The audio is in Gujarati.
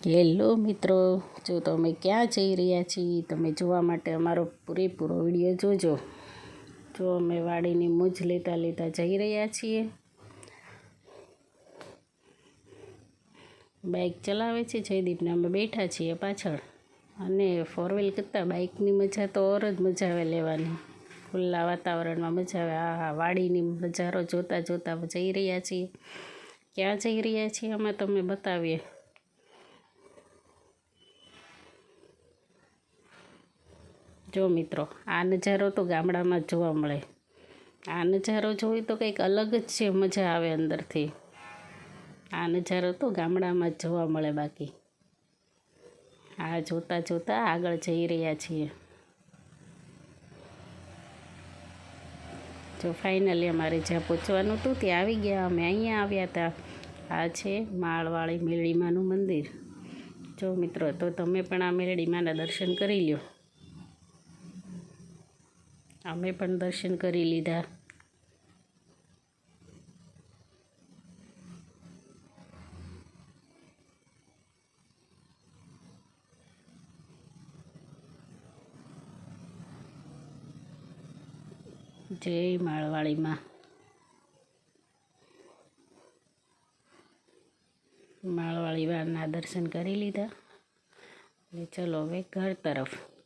હેલો મિત્રો, જો તમે ક્યાં જઈ રહ્યા છીએ તમે જોવા માટે અમારો પૂરેપૂરો વિડીયો જોજો. જો અમે વાડીની મોજ લેતા લેતા જઈ રહ્યા છીએ. બાઇક ચલાવે છે જયદીપને, અમે બેઠા છીએ પાછળ. અને ફોર વ્હીલ કરતાં બાઇકની મજા તો ઓર જ મજા આવે લેવાની. ખુલ્લા વાતાવરણમાં મજા આવે. હા, વાડીની નજારો જોતા જોતા જઈ રહ્યા છીએ. ક્યાં જઈ રહ્યા છીએ અમે તમને બતાવીએ. જો મિત્રો, આ નજારો તો ગામડામાં જ જોવા મળે. આ નજારો જોઈ તો કંઈક અલગ જ છે, મજા આવે અંદરથી. આ નજારો તો ગામડામાં જ જોવા મળે. બાકી આ જોતા જોતા આગળ જઈ રહ્યા છીએ. જો ફાઇનલી અમારે જ્યાં પહોંચવાનું હતું ત્યાં આવી ગયા. અમે અહીંયા આવ્યા હતા. આ છે માળવાળી મેરડીમાનું મંદિર. જો મિત્રો, તો તમે પણ આ મેરડીમાના દર્શન કરી લ્યો. અમે પણ દર્શન કરી લીધા. જય માળવાળીમાં. માળવાળી વારના દર્શન કરી લીધા. ચલો હવે ઘર તરફ.